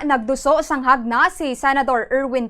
Nagduso sang hagna si Senador Erwin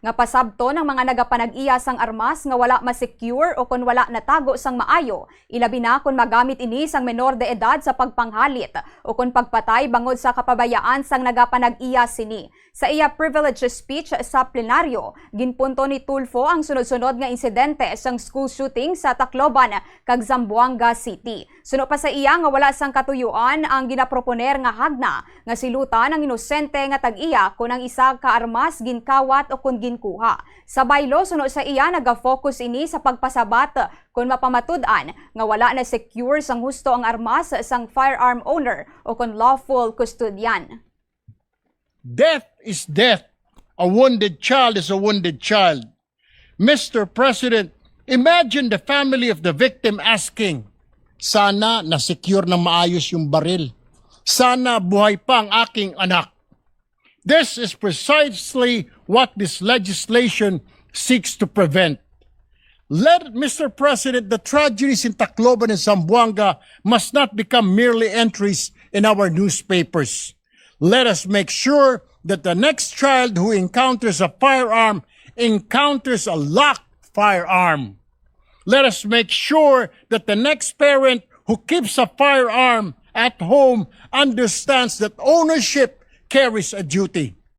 nga pasabton ng mga nagapanag-iya sang armas nga wala ma-secure o kung wala natago sang maayo. Ilabi na kung magamit ini sang menor de edad sa pagpanghalit o kung pagpatay bangod sa kapabayaan sang nagapanag-iya sini. Sa iya privilege speech sa plenaryo, ginpunto ni Tulfo ang sunod-sunod nga insidente sang school shooting sa Tacloban kag Zamboanga City. Suno pa sa iya nga wala sang katuyuan ang ginaproponer nga hagna nga silutan ang inosente nga tag-iya kung ang isa ka armas ginkawat o kung ginkuha. Sa baylo, suno sa iya naga-focus ini sa pagpasabat kung mapamatud-an nga wala na secure sang husto ang armas sang firearm owner o kung lawful custodian. Death is death. A wounded child is a wounded child. Mr. President, imagine the family of the victim asking, sana na-secure na maayos yung baril. Sana buhay pa ang aking anak. This is precisely what this legislation seeks to prevent. Mr. President, the tragedies in Tacloban and Zamboanga must not become merely entries in our newspapers. Let us make sure that the next child who encounters a firearm encounters a locked firearm. Let us make sure that the next parent who keeps a firearm at home understands that ownership carries a duty.